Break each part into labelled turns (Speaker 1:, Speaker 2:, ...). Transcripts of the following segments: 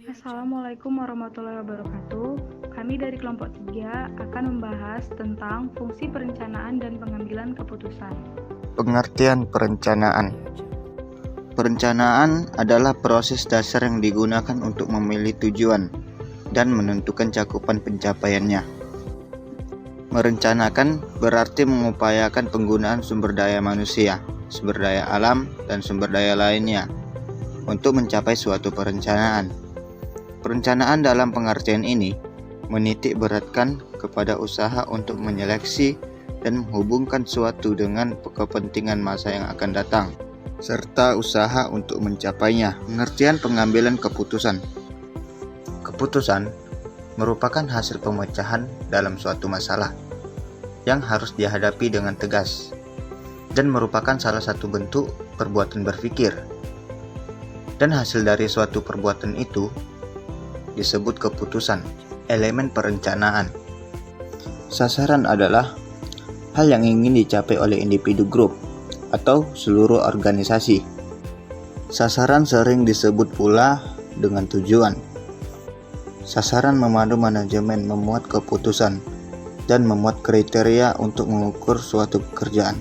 Speaker 1: Assalamualaikum warahmatullahi wabarakatuh. Kami dari kelompok 3 akan membahas tentang fungsi perencanaan dan pengambilan keputusan.
Speaker 2: Pengertian perencanaan. Perencanaan adalah proses dasar yang digunakan untuk memilih tujuan dan menentukan cakupan pencapaiannya. Merencanakan berarti mengupayakan penggunaan sumber daya manusia, sumber daya alam, dan sumber daya lainnya untuk mencapai suatu perencanaan. Perencanaan dalam pengertian ini menitik beratkan kepada usaha untuk menyeleksi dan menghubungkan suatu dengan kepentingan masa yang akan datang, serta usaha untuk mencapainya. Pengertian pengambilan keputusan. Keputusan merupakan hasil pemecahan dalam suatu masalah yang harus dihadapi dengan tegas dan merupakan salah satu bentuk perbuatan berpikir. Dan hasil dari suatu perbuatan itu disebut keputusan. Elemen perencanaan. Sasaran adalah hal yang ingin dicapai oleh individu, grup, atau seluruh organisasi. Sasaran sering disebut pula dengan tujuan. Sasaran memandu manajemen memuat keputusan dan memuat kriteria untuk mengukur suatu pekerjaan.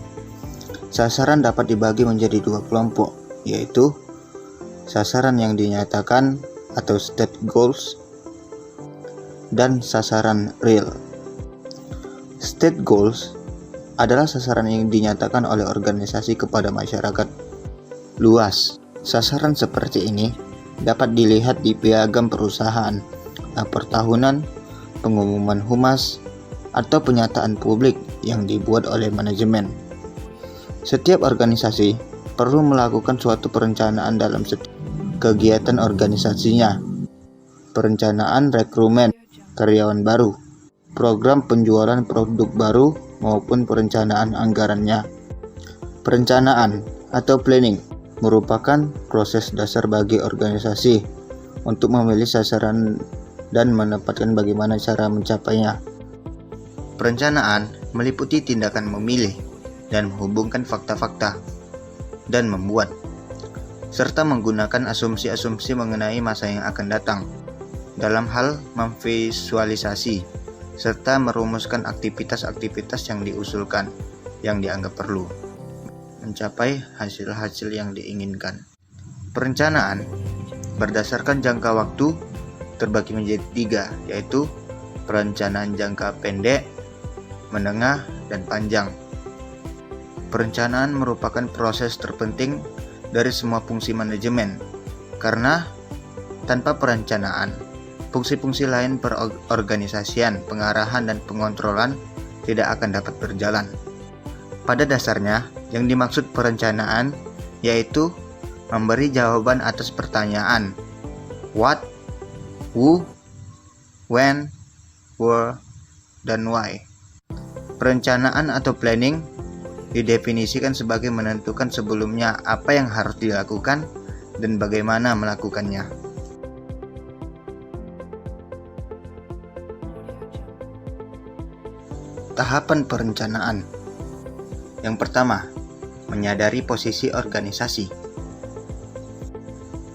Speaker 2: Sasaran dapat dibagi menjadi dua kelompok, yaitu sasaran yang dinyatakan atau state goals dan sasaran real. State goals adalah sasaran yang dinyatakan oleh organisasi kepada masyarakat luas. Sasaran seperti ini dapat dilihat di piagam perusahaan, rapor tahunan, pengumuman humas, atau pernyataan publik yang dibuat oleh manajemen. Setiap organisasi perlu melakukan suatu perencanaan dalam setiap kegiatan organisasinya. Perencanaan rekrutmen karyawan baru, program penjualan produk baru, maupun perencanaan anggarannya. Perencanaan atau planning merupakan proses dasar bagi organisasi untuk memilih sasaran dan menempatkan bagaimana cara mencapainya. Perencanaan meliputi tindakan memilih dan menghubungkan fakta-fakta dan membuat serta menggunakan asumsi-asumsi mengenai masa yang akan datang dalam hal memvisualisasi serta merumuskan aktivitas-aktivitas yang diusulkan yang dianggap perlu mencapai hasil-hasil yang diinginkan. Perencanaan berdasarkan jangka waktu terbagi menjadi 3, yaitu perencanaan jangka pendek, menengah, dan panjang. Perencanaan merupakan proses terpenting dari semua fungsi manajemen, karena tanpa perencanaan, fungsi-fungsi lain perorganisasian, pengarahan, dan pengontrolan tidak akan dapat berjalan. Pada dasarnya, yang dimaksud perencanaan yaitu memberi jawaban atas pertanyaan what, who, when, where, dan why. Perencanaan atau planning didefinisikan sebagai menentukan sebelumnya apa yang harus dilakukan dan bagaimana melakukannya. Tahapan perencanaan. Yang pertama, menyadari posisi organisasi.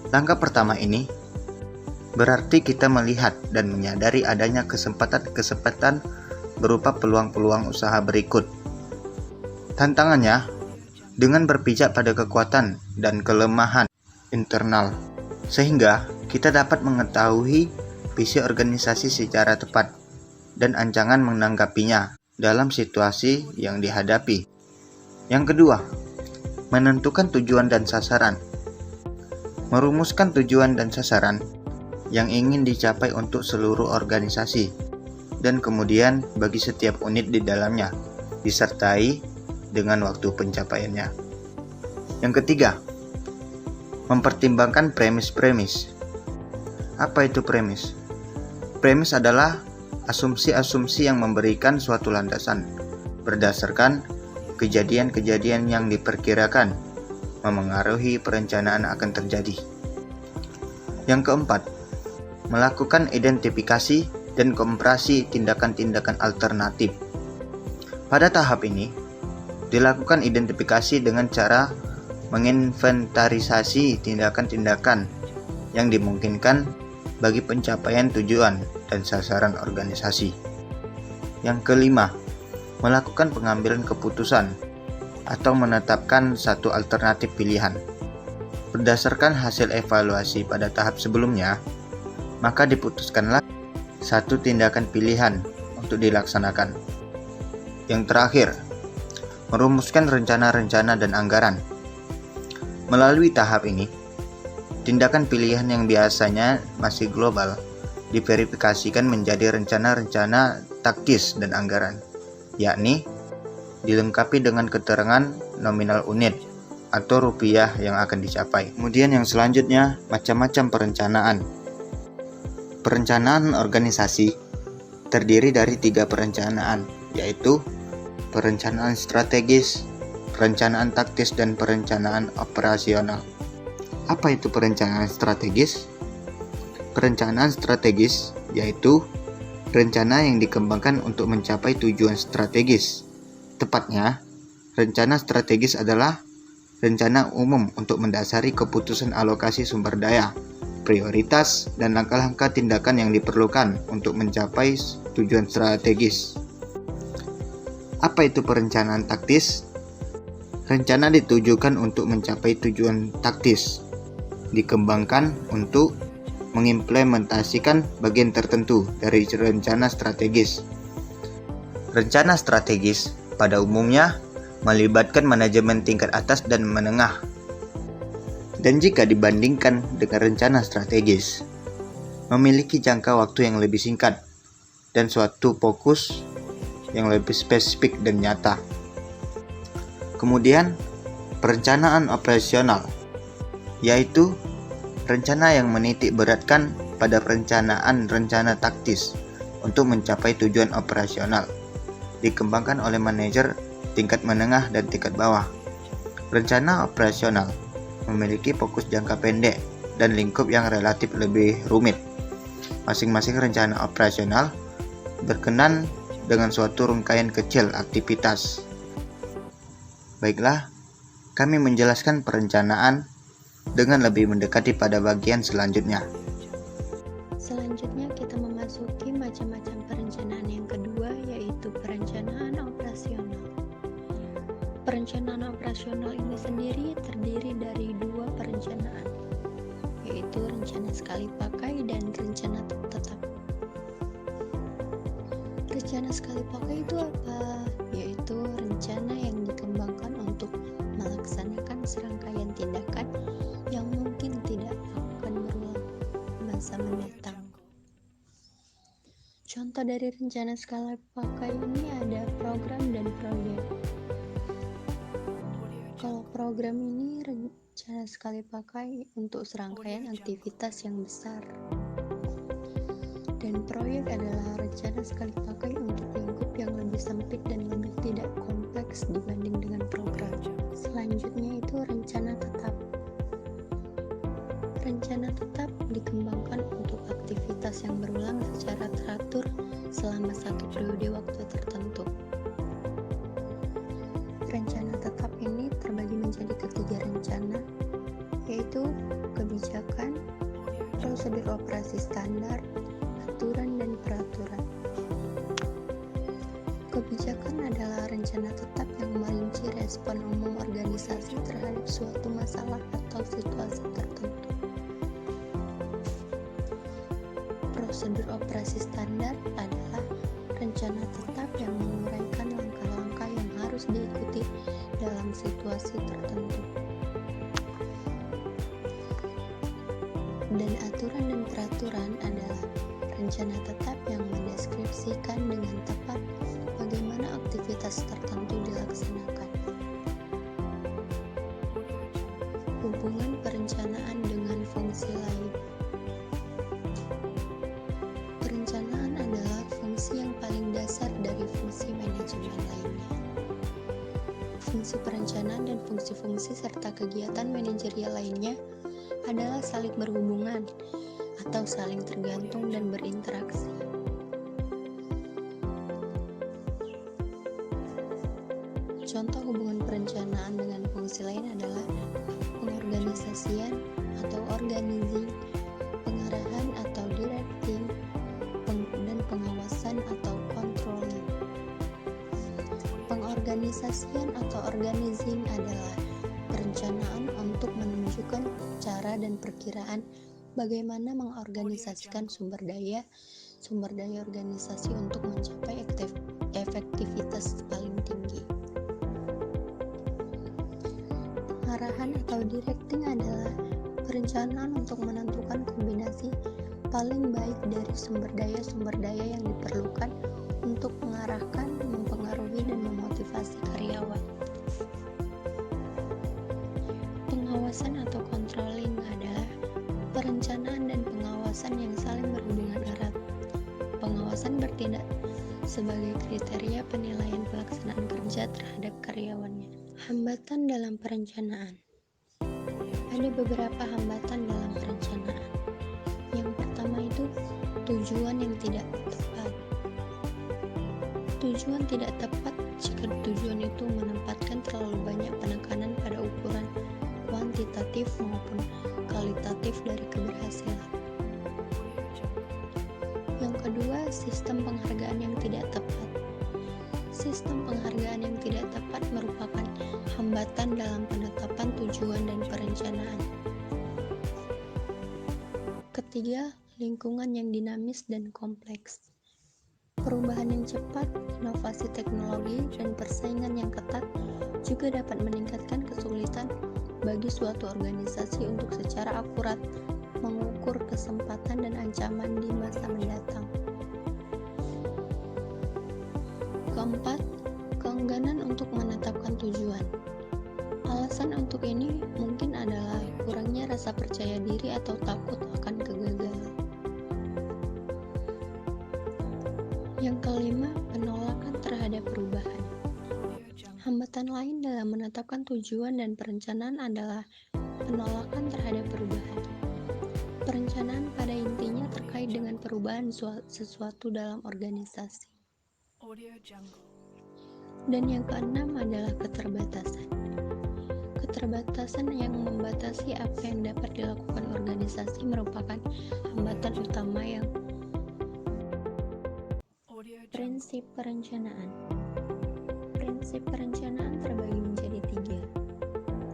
Speaker 2: Langkah pertama ini berarti kita melihat dan menyadari adanya kesempatan-kesempatan berupa peluang-peluang usaha berikut. Tantangannya dengan berpijak pada kekuatan dan kelemahan internal, sehingga kita dapat mengetahui visi organisasi secara tepat dan ancaman menanggapinya dalam situasi yang dihadapi. Yang kedua, menentukan tujuan dan sasaran. Merumuskan tujuan dan sasaran yang ingin dicapai untuk seluruh organisasi dan kemudian bagi setiap unit di dalamnya, disertai dengan waktu pencapaiannya. Yang ketiga, mempertimbangkan premis-premis. Apa itu premis? Premis adalah asumsi-asumsi yang memberikan suatu landasan berdasarkan kejadian-kejadian yang diperkirakan memengaruhi perencanaan akan terjadi. Yang keempat, melakukan identifikasi dan komparasi tindakan-tindakan alternatif. Pada tahap ini, dilakukan identifikasi dengan cara menginventarisasi tindakan-tindakan yang dimungkinkan bagi pencapaian tujuan dan sasaran organisasi. Yang kelima, melakukan pengambilan keputusan atau menetapkan satu alternatif pilihan. Berdasarkan hasil evaluasi pada tahap sebelumnya, maka diputuskanlah satu tindakan pilihan untuk dilaksanakan. Yang terakhir, merumuskan rencana-rencana dan anggaran. Melalui tahap ini, tindakan pilihan yang biasanya masih global diverifikasikan menjadi rencana-rencana taktis dan anggaran, yakni dilengkapi dengan keterangan nominal unit atau rupiah yang akan dicapai. Kemudian yang selanjutnya, macam-macam perencanaan. Perencanaan organisasi terdiri dari 3 perencanaan, yaitu perencanaan strategis, perencanaan taktis, dan perencanaan operasional. Apa itu perencanaan strategis? Perencanaan strategis yaitu rencana yang dikembangkan untuk mencapai tujuan strategis. Tepatnya, rencana strategis adalah rencana umum untuk mendasari keputusan alokasi sumber daya, prioritas, dan langkah-langkah tindakan yang diperlukan untuk mencapai tujuan strategis. Apa itu perencanaan taktis? Rencana ditujukan untuk mencapai tujuan taktis, dikembangkan untuk mengimplementasikan bagian tertentu dari rencana strategis. Rencana strategis pada umumnya melibatkan manajemen tingkat atas dan menengah. Dan jika dibandingkan dengan rencana strategis, memiliki jangka waktu yang lebih singkat dan suatu fokus yang lebih spesifik dan nyata. Kemudian, perencanaan operasional, yaitu rencana yang menitik beratkan pada perencanaan rencana taktis untuk mencapai tujuan operasional, dikembangkan oleh manajer tingkat menengah dan tingkat bawah. Rencana operasional memiliki fokus jangka pendek dan lingkup yang relatif lebih rumit. Masing-masing rencana operasional berkenan dengan suatu rangkaian kecil aktivitas. Baiklah, kami menjelaskan perencanaan dengan lebih mendekati pada bagian selanjutnya.
Speaker 3: Selanjutnya kita memasuki macam-macam perencanaan yang kedua, yaitu perencanaan operasional. Perencanaan operasional ini sendiri terdiri dari 2 perencanaan, yaitu rencana sekali pakai dan rencana tetap. Rencana sekali pakai itu apa? Yaitu rencana yang dikembangkan untuk melaksanakan serangkaian tindakan yang mungkin tidak akan berulang masa mendatang. Contoh dari rencana skala pakai ini ada program dan proyek. Kalau program ini rencana sekali pakai untuk serangkaian aktivitas yang besar. Dan proyek adalah rencana sekali pakai untuk lingkup yang lebih sempit dan lebih tidak kompleks dibanding dengan program. Selanjutnya itu rencana tetap. Rencana tetap dikembangkan untuk aktivitas yang berulang secara teratur selama satu periode waktu tertentu. Rencana tetap ini terbagi menjadi ketiga rencana, yaitu kebijakan, prosedur operasi standar, aturan, dan peraturan. Kebijakan adalah rencana tetap yang merinci respon umum organisasi terhadap suatu masalah atau situasi tertentu. Prosedur operasi standar adalah rencana tetap yang menguraikan langkah-langkah yang harus diikuti dalam situasi tertentu. Dan aturan dan peraturan adalah rencana tetap yang mendeskripsikan dengan tepat bagaimana aktivitas tertentu dilaksanakan. Hubungan perencanaan dengan fungsi lain. Perencanaan adalah fungsi yang paling dasar dari fungsi manajemen lainnya. Fungsi perencanaan dan fungsi-fungsi serta kegiatan manajerial lainnya adalah saling berhubungan atau saling tergantung dan berinteraksi. Contoh hubungan perencanaan dengan fungsi lain adalah pengorganisasian atau organizing, pengarahan atau Pengorganisasian atau organizing adalah perencanaan untuk menunjukkan cara dan perkiraan bagaimana mengorganisasikan sumber daya organisasi untuk mencapai efektivitas paling tinggi. Arahan atau directing adalah perencanaan untuk menentukan kombinasi paling baik dari sumber daya yang diperlukan untuk mengarahkan, mempengaruhi, dan memotivasi karyawan. Pengawasan atau controlling adalah perencanaan dan pengawasan yang saling berhubungan erat. Pengawasan bertindak sebagai kriteria penilaian pelaksanaan kerja terhadap karyawannya. Hambatan dalam perencanaan. Ada beberapa hambatan dalam perencanaan. Yang pertama itu tujuan yang tidak tepat. Tujuan tidak tepat jika tujuan itu menempatkan terlalu banyak penekanan pada ukuran kuantitatif maupun kualitatif dari keberhasilan. Yang kedua, sistem penghargaan yang tidak tepat. Sistem penghargaan yang tidak tepat merupakan hambatan dalam penetapan tujuan dan perencanaan. Ketiga, lingkungan yang dinamis dan kompleks. Perubahan yang cepat, inovasi teknologi, dan persaingan yang ketat juga dapat meningkatkan kesulitan bagi suatu organisasi untuk secara akurat mengukur kesempatan dan ancaman di masa mendatang. Keempat, keengganan untuk menetapkan tujuan. Alasan untuk ini mungkin adalah kurangnya rasa percaya diri atau takut akan kegagalan. Yang kelima, penolakan terhadap perubahan. Hambatan lain dalam menetapkan tujuan dan perencanaan adalah penolakan terhadap perubahan. Perencanaan pada intinya terkait dengan perubahan sesuatu dalam organisasi. Dan yang keenam adalah keterbatasan. Keterbatasan yang membatasi apa yang dapat dilakukan organisasi merupakan hambatan utama yang prinsip perencanaan. Prinsip perencanaan terbagi menjadi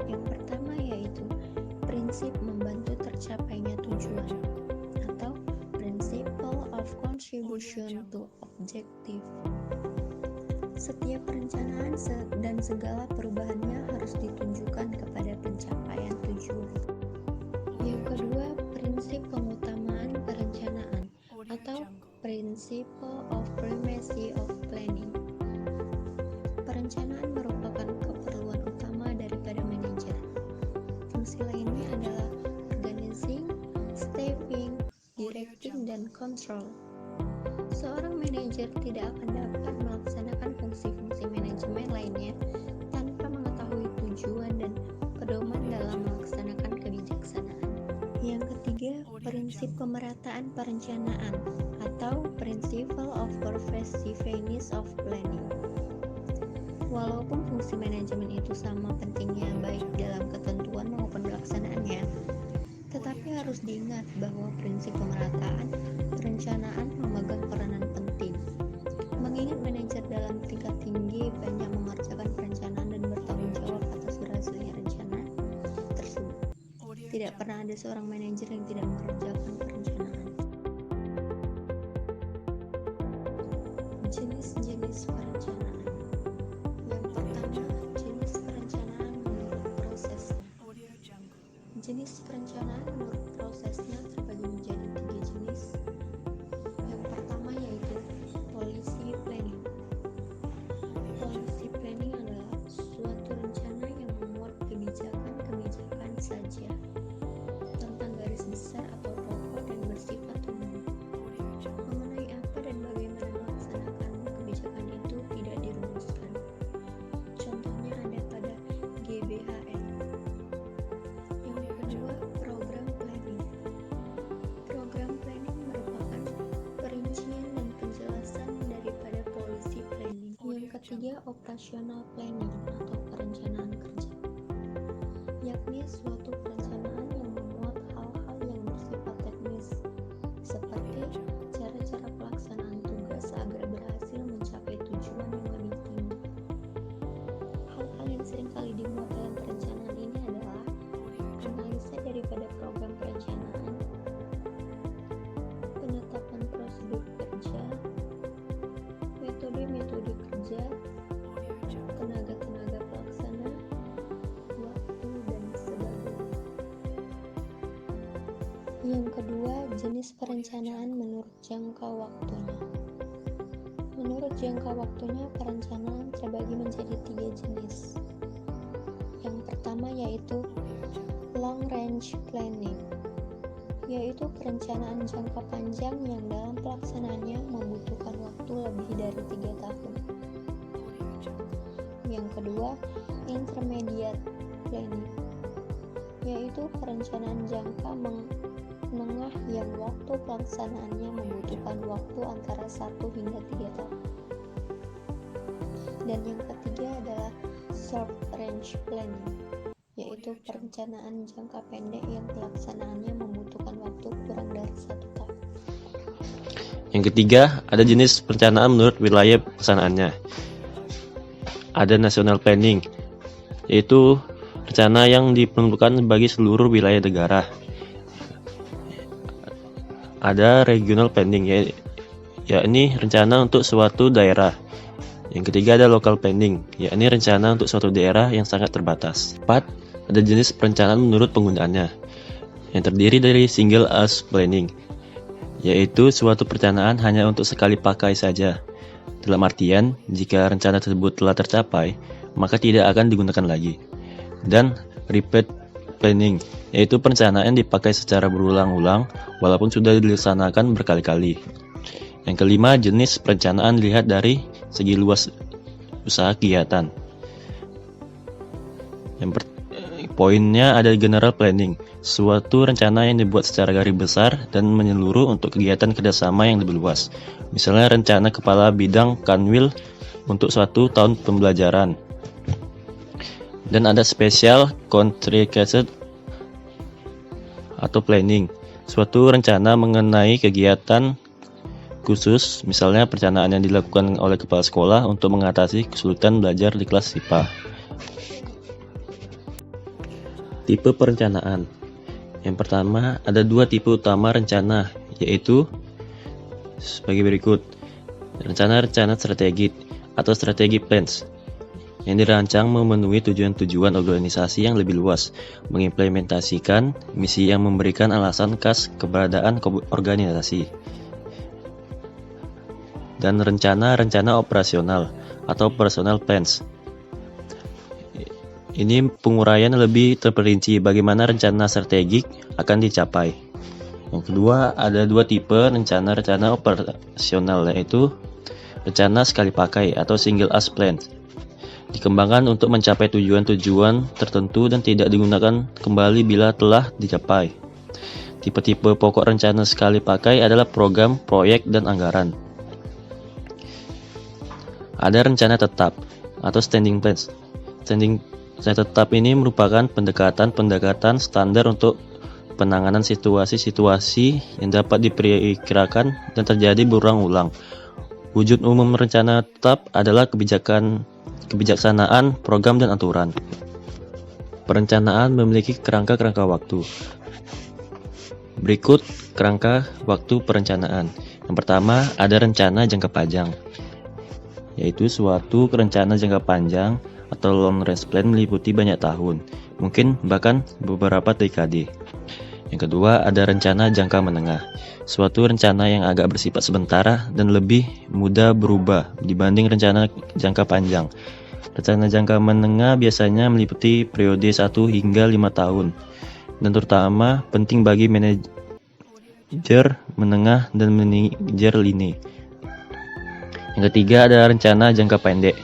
Speaker 3: 3. Yang pertama yaitu prinsip membantu tercapainya tujuan atau Principle of Contribution to Objective. Setiap perencanaan dan segala perubahannya harus ditunjukkan kepada pencapaian tujuan. Yang kedua, prinsip pengutamaan perencanaan atau Principle of Primacy of Planning. Perencanaan merupakan keperluan utama daripada manajer. Fungsi lainnya adalah organizing, staffing, directing, dan control. Seorang manajer tidak akan dapat melaksanakan fungsi-fungsi manajemen lainnya tanpa mengetahui tujuan dan pedoman dalam melaksanakan kebijaksanaan. Yang ketiga, prinsip pemerataan perencanaan atau Principle of Pervasiveness of Planning. Walaupun fungsi manajemen itu sama pentingnya baik dalam ketentuan maupun pelaksanaannya, tetapi harus diingat bahwa prinsip pemerataan perencanaan memegang peranan penting. Mengingat manajer dalam tingkat tinggi banyak mengerjakan perencanaan dan bertanggung jawab atas berhasilnya rencana tersebut. Tidak pernah ada seorang manajer yang tidak mengerjakan perencanaan. Jenis-jenis perencanaan. Yang pertama, jenis perencanaan menurut prosesnya. Jenis perencanaan menurut prosesnya terbagi menjadi 3 jenis. Yang pertama yaitu policy planning. Policy planning adalah suatu rencana yang memuat kebijakan-kebijakan saja tentang garis besar atau pokok dan bersifat umum. Mengenai apa dan bagaimana melaksanakan kebijakan itu tidak dirumuskan. Contohnya ada pada GBHN. Yang kedua, program planning. Program planning merupakan perincian dan penjelasan daripada policy planning. Yang ketiga, operational planning atau perencanaan kerja, yakni suatu perencanaan yang memuat hal-hal yang bersifat teknis seperti cara-cara pelaksanaan tugas agar berhasil mencapai tujuan yang lebih tinggi. Jenis perencanaan menurut jangka waktunya. Menurut jangka waktunya, perencanaan terbagi menjadi 3 jenis. Yang pertama yaitu long range planning, yaitu perencanaan jangka panjang yang dalam pelaksanaannya membutuhkan waktu lebih dari 3 tahun. Yang kedua, intermediate planning, yaitu perencanaan jangka menengah yang waktu pelaksanaannya membutuhkan waktu antara 1 hingga 3 tahun. Dan yang ketiga adalah short range planning, yaitu perencanaan jangka pendek yang pelaksanaannya membutuhkan waktu kurang dari 1 tahun.
Speaker 4: Yang ketiga, ada jenis perencanaan menurut wilayah pelaksanaannya. Ada national planning, yaitu rencana yang diperlukan bagi seluruh wilayah negara. Ada regional planning, yakni rencana untuk suatu daerah. Yang ketiga ada local planning, yakni rencana untuk suatu daerah yang sangat terbatas. 4. Ada jenis perencanaan menurut penggunaannya, yang terdiri dari single use planning, yaitu suatu perencanaan hanya untuk sekali pakai saja. Dalam artian, jika rencana tersebut telah tercapai, maka tidak akan digunakan lagi. Dan repeat planning, yaitu perencanaan yang dipakai secara berulang-ulang walaupun sudah dilaksanakan berkali-kali. Yang kelima, jenis perencanaan dilihat dari segi luas usaha kegiatan. Poinnya ada general planning, suatu rencana yang dibuat secara garis besar dan menyeluruh untuk kegiatan kerjasama yang lebih luas. Misalnya rencana kepala bidang kanwil untuk suatu tahun pembelajaran. Dan ada special contracted atau planning, suatu rencana mengenai kegiatan khusus, misalnya perencanaan yang dilakukan oleh kepala sekolah untuk mengatasi kesulitan belajar di kelas IPA. Tipe perencanaan. Yang pertama, ada 2 tipe utama rencana, yaitu sebagai berikut. Rencana-rencana strategik atau strategic plans, yang dirancang memenuhi tujuan-tujuan organisasi yang lebih luas, mengimplementasikan misi yang memberikan alasan khas keberadaan organisasi. Dan rencana-rencana operasional atau operational plans. Ini penguraian lebih terperinci bagaimana rencana strategik akan dicapai. Yang kedua, ada 2 tipe rencana-rencana operasional, yaitu rencana sekali pakai atau single use plan. Dikembangkan untuk mencapai tujuan-tujuan tertentu dan tidak digunakan kembali bila telah dicapai. Tipe-tipe pokok rencana sekali pakai adalah program, proyek, dan anggaran. Ada rencana tetap atau standing plans. Rencana tetap ini merupakan pendekatan standar untuk penanganan situasi-situasi yang dapat diperkirakan dan terjadi berulang-ulang. Wujud umum rencana tetap adalah kebijaksanaan, program, dan aturan. Perencanaan memiliki kerangka-kerangka waktu. Berikut kerangka waktu perencanaan. Yang pertama, ada rencana jangka panjang, yaitu suatu rencana jangka panjang atau long range plan meliputi banyak tahun, mungkin bahkan beberapa dekade. Yang kedua, ada rencana jangka menengah, suatu rencana yang agak bersifat sementara dan lebih mudah berubah dibanding rencana jangka panjang. Rencana jangka menengah biasanya meliputi periode 1 hingga 5 tahun, dan terutama penting bagi manajer menengah dan manajer lini. Yang ketiga, ada rencana jangka pendek.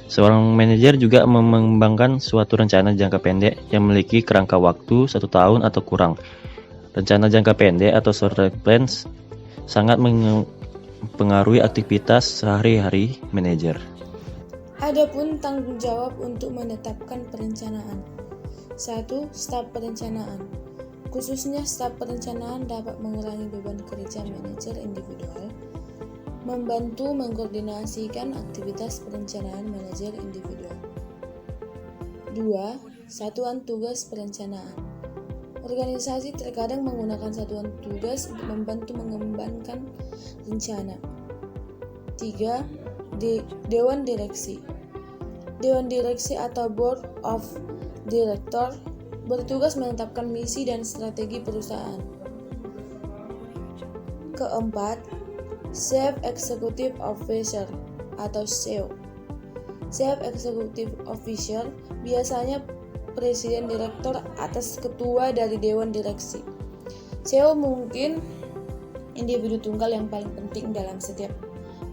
Speaker 4: Seorang manajer juga mengembangkan suatu rencana jangka pendek yang memiliki kerangka waktu 1 tahun atau kurang. Rencana jangka pendek atau short range plans sangat mempengaruhi aktivitas sehari-hari manajer.
Speaker 5: Adapun tanggung jawab untuk menetapkan perencanaan. 1. Staf perencanaan. Khususnya staf perencanaan dapat mengurangi beban kerja manajer individual, membantu mengkoordinasikan aktivitas perencanaan manajer individual. 2. Satuan tugas perencanaan. Organisasi terkadang menggunakan satuan tugas untuk membantu mengembangkan rencana. 3. Dewan direksi. Dewan direksi atau Board of Director bertugas menetapkan misi dan strategi perusahaan. keempat, Chief Executive Officer atau CEO. Chief Executive Officer biasanya presiden direktur atas ketua dari dewan direksi. CEO mungkin individu tunggal yang paling penting dalam setiap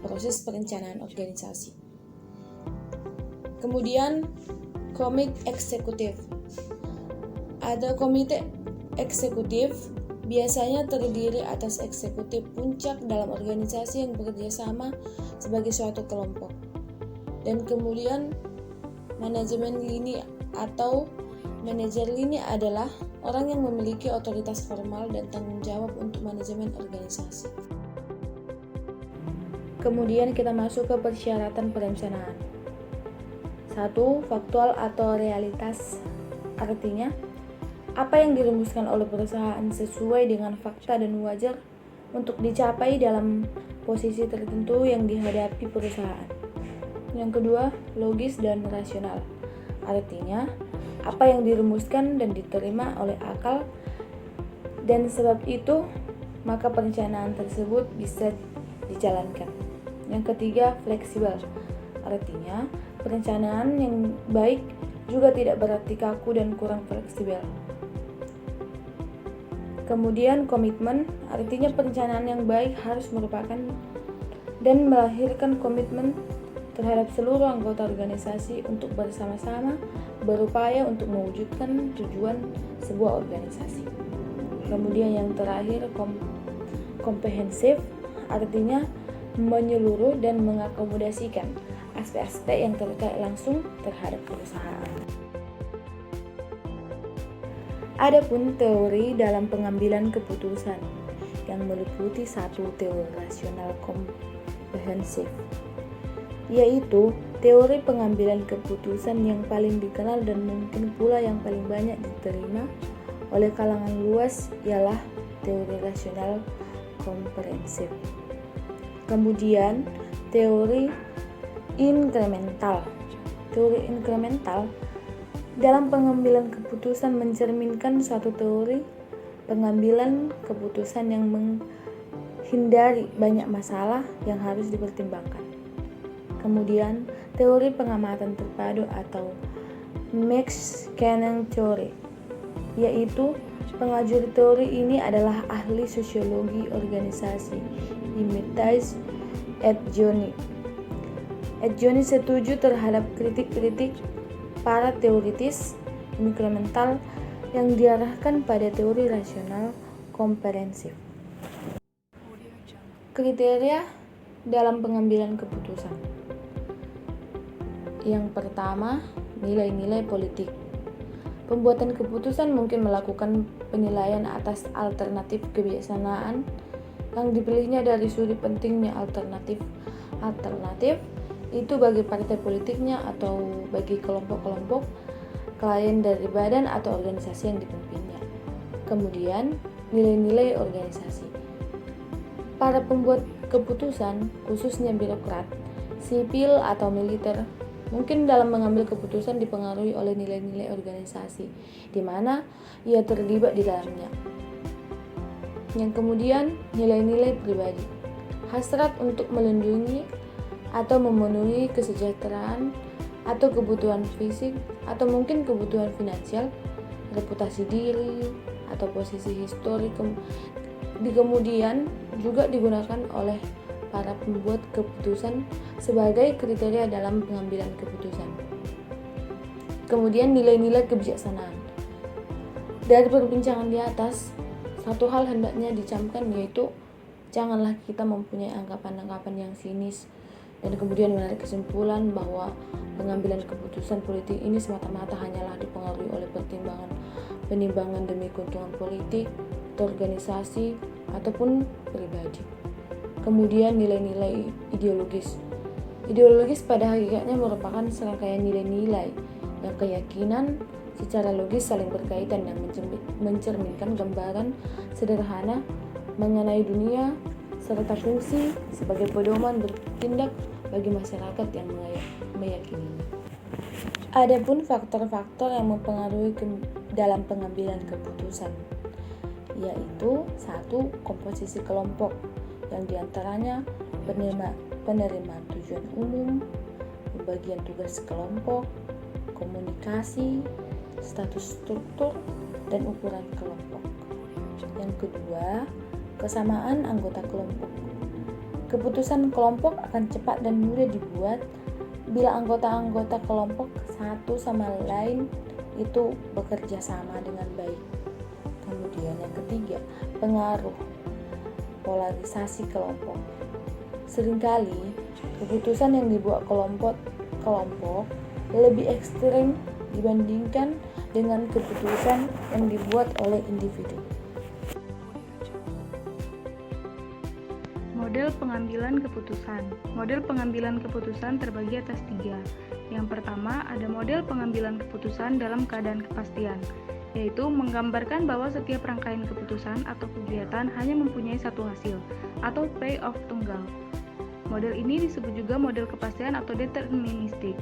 Speaker 5: proses perencanaan organisasi. Kemudian komite eksekutif. Ada komite eksekutif biasanya terdiri atas eksekutif puncak dalam organisasi yang bekerja sama sebagai suatu kelompok. Dan kemudian manajemen lini atau manajer lini adalah orang yang memiliki otoritas formal dan tanggung jawab untuk manajemen organisasi. Kemudian kita masuk ke persyaratan perencanaan. 1. Faktual atau realitas. Artinya, apa yang dirumuskan oleh perusahaan sesuai dengan fakta dan wajar untuk dicapai dalam posisi tertentu yang dihadapi perusahaan. Yang kedua, logis dan rasional. Artinya, apa yang dirumuskan dan diterima oleh akal, dan sebab itu, maka perencanaan tersebut bisa dijalankan. Yang ketiga, fleksibel. Artinya, perencanaan yang baik juga tidak berarti kaku dan kurang fleksibel. Kemudian komitmen, artinya perencanaan yang baik harus merupakan dan melahirkan komitmen terhadap seluruh anggota organisasi untuk bersama-sama berupaya untuk mewujudkan tujuan sebuah organisasi. Kemudian yang terakhir, komprehensif, artinya menyeluruh dan mengakomodasikan aspek-aspek yang terkait langsung terhadap perusahaan. Adapun teori dalam pengambilan keputusan yang meliputi satu teori rasional komprehensif, yaitu teori pengambilan keputusan yang paling dikenal dan mungkin pula yang paling banyak diterima oleh kalangan luas, ialah teori rasional komprehensif. Kemudian teori inkremental. Teori inkremental dalam pengambilan keputusan mencerminkan suatu teori pengambilan keputusan yang menghindari banyak masalah yang harus dipertimbangkan. Kemudian teori pengamatan terpadu atau Max Cannon Theory, yaitu pengajur teori ini adalah ahli sosiologi organisasi Imetiz et Johnny. Et Johnny setuju terhadap kritik-kritik para teoritis inkremental yang diarahkan pada teori rasional komprehensif. Kriteria dalam pengambilan keputusan. Yang pertama, nilai-nilai politik. Pembuatan keputusan mungkin melakukan penilaian atas alternatif kebijaksanaan yang dipilihnya dari sudut pentingnya alternatif itu bagi partai politiknya atau bagi kelompok-kelompok klien dari badan atau organisasi yang dipimpinnya. Kemudian, nilai-nilai organisasi. Para pembuat keputusan, khususnya birokrat, sipil atau militer, mungkin dalam mengambil keputusan dipengaruhi oleh nilai-nilai organisasi, di mana ia terlibat di dalamnya. Yang kemudian, nilai-nilai pribadi, hasrat untuk melindungi atau memenuhi kesejahteraan atau kebutuhan fisik atau mungkin kebutuhan finansial, reputasi diri atau posisi historik. Kemudian juga digunakan oleh para pembuat keputusan sebagai kriteria dalam pengambilan keputusan. Kemudian nilai-nilai kebijaksanaan. Dari perbincangan di atas, satu hal hendaknya dicamkan, yaitu janganlah kita mempunyai anggapan-anggapan yang sinis dan kemudian menarik kesimpulan bahwa pengambilan keputusan politik ini semata-mata hanyalah dipengaruhi oleh penimbangan demi keuntungan politik, atau organisasi, ataupun pribadi. Kemudian nilai-nilai ideologis. Ideologis pada hakikatnya merupakan serangkaian nilai-nilai yang keyakinan secara logis saling berkaitan dan mencerminkan gambaran sederhana mengenai dunia serta fungsi sebagai pedoman bertindak bagi masyarakat yang meyakininya. Adapun faktor-faktor yang mempengaruhi dalam pengambilan keputusan. yaitu 1. Komposisi kelompok, yang diantaranya penerimaan tujuan umum, pembagian tugas kelompok, komunikasi, status struktur, dan ukuran kelompok. Yang kedua, kesamaan anggota kelompok. Keputusan kelompok akan cepat dan mudah dibuat bila anggota-anggota kelompok satu sama lain itu bekerja sama dengan baik. Kemudian yang ketiga, pengaruh polarisasi kelompok. Seringkali keputusan yang dibuat kelompok lebih ekstrem dibandingkan dengan keputusan yang dibuat oleh individu.
Speaker 1: Model pengambilan keputusan. Model pengambilan keputusan terbagi atas 3. Yang pertama, ada model pengambilan keputusan dalam keadaan kepastian, yaitu menggambarkan bahwa setiap rangkaian keputusan atau kegiatan hanya mempunyai satu hasil, atau payoff tunggal. Model ini disebut juga model kepastian atau deterministik.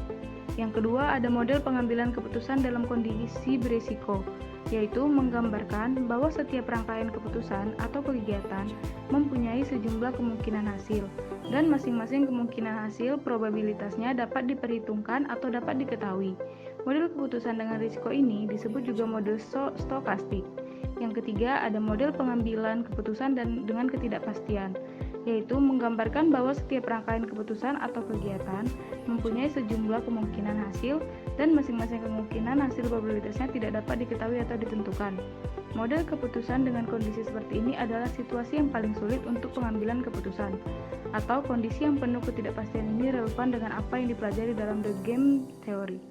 Speaker 1: Yang kedua, ada model pengambilan keputusan dalam kondisi berisiko, yaitu menggambarkan bahwa setiap rangkaian keputusan atau kegiatan mempunyai sejumlah kemungkinan hasil, dan masing-masing kemungkinan hasil probabilitasnya dapat diperhitungkan atau dapat diketahui. Model keputusan dengan risiko ini disebut juga model stokastik. Yang ketiga, ada model pengambilan keputusan dengan ketidakpastian, yaitu menggambarkan bahwa setiap rangkaian keputusan atau kegiatan mempunyai sejumlah kemungkinan hasil dan masing-masing kemungkinan hasil probabilitasnya tidak dapat diketahui atau ditentukan. Model keputusan dengan kondisi seperti ini adalah situasi yang paling sulit untuk pengambilan keputusan, atau kondisi yang penuh ketidakpastian ini relevan dengan apa yang dipelajari dalam The Game Theory.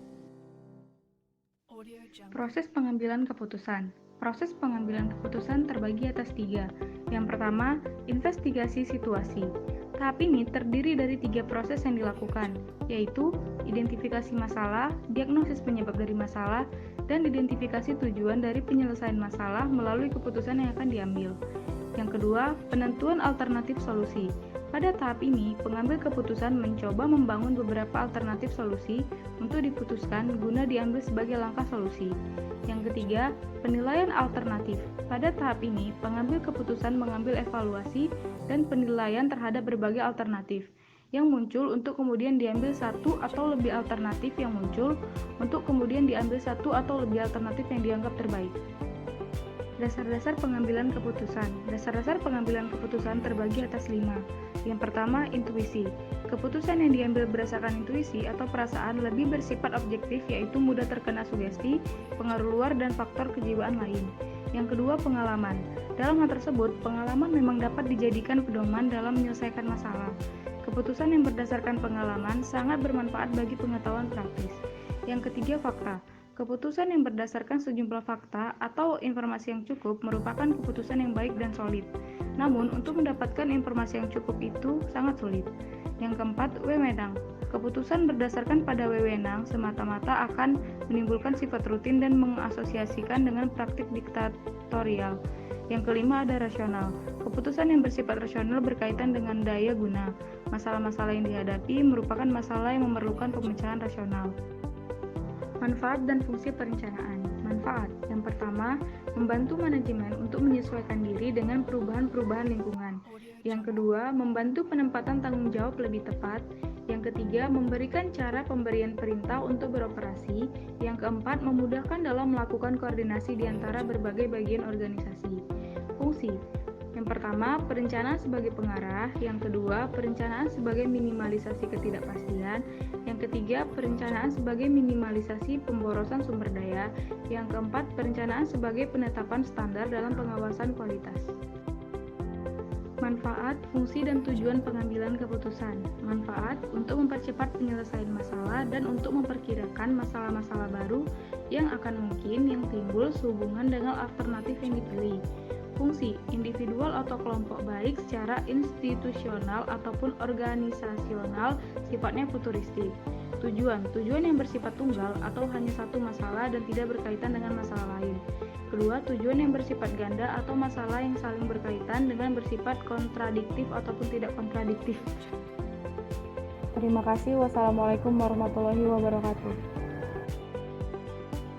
Speaker 1: Proses pengambilan keputusan. Proses pengambilan keputusan terbagi atas 3. Yang pertama, investigasi situasi. Tahap ini terdiri dari 3 proses yang dilakukan, yaitu identifikasi masalah, diagnosis penyebab dari masalah, dan identifikasi tujuan dari penyelesaian masalah melalui keputusan yang akan diambil. Yang kedua, penentuan alternatif solusi. Pada tahap ini, pengambil keputusan mencoba membangun beberapa alternatif solusi untuk diputuskan guna diambil sebagai langkah solusi. Yang ketiga, penilaian alternatif. Pada tahap ini, pengambil keputusan mengambil evaluasi dan penilaian terhadap berbagai alternatif yang muncul untuk kemudian diambil satu atau lebih alternatif yang muncul untuk kemudian diambil satu atau lebih alternatif yang dianggap terbaik. Dasar-dasar pengambilan keputusan. Dasar-dasar pengambilan keputusan terbagi atas 5. Yang pertama, intuisi. Keputusan yang diambil berdasarkan intuisi atau perasaan lebih bersifat objektif, yaitu mudah terkena sugesti, pengaruh luar, dan faktor kejiwaan lain. Yang kedua, pengalaman. Dalam hal tersebut, pengalaman memang dapat dijadikan pedoman dalam menyelesaikan masalah. Keputusan yang berdasarkan pengalaman sangat bermanfaat bagi pengetahuan praktis. Yang ketiga, fakta. Keputusan yang berdasarkan sejumlah fakta atau informasi yang cukup merupakan keputusan yang baik dan solid. Namun, untuk mendapatkan informasi yang cukup itu sangat sulit. Yang keempat, wewenang. Keputusan berdasarkan pada wewenang semata-mata akan menimbulkan sifat rutin dan mengasosiasikan dengan praktik diktatorial. Yang kelima, ada rasional. Keputusan yang bersifat rasional berkaitan dengan daya guna. Masalah-masalah yang dihadapi merupakan masalah yang memerlukan pemecahan rasional. Manfaat dan fungsi perencanaan. Manfaat. Yang pertama, membantu manajemen untuk menyesuaikan diri dengan perubahan-perubahan lingkungan. Yang kedua, membantu penempatan tanggung jawab lebih tepat. Yang ketiga, memberikan cara pemberian perintah untuk beroperasi. Yang keempat, memudahkan dalam melakukan koordinasi di antara berbagai bagian organisasi. Fungsi. Yang pertama, perencanaan sebagai pengarah. Yang kedua, perencanaan sebagai minimalisasi ketidakpastian. Yang ketiga, perencanaan sebagai minimalisasi pemborosan sumber daya. Yang keempat, perencanaan sebagai penetapan standar dalam pengawasan kualitas. Manfaat, fungsi, dan tujuan pengambilan keputusan. Manfaat untuk mempercepat penyelesaian masalah dan untuk memperkirakan masalah-masalah baru yang akan mungkin yang timbul sehubungan dengan alternatif yang dipilih. Fungsi, individual atau kelompok baik secara institusional ataupun organisasional sifatnya futuristik. Tujuan yang bersifat tunggal atau hanya satu masalah dan tidak berkaitan dengan masalah lain. Kedua, tujuan yang bersifat ganda atau masalah yang saling berkaitan dengan bersifat kontradiktif ataupun tidak kontradiktif. Terima kasih. Wassalamualaikum warahmatullahi wabarakatuh.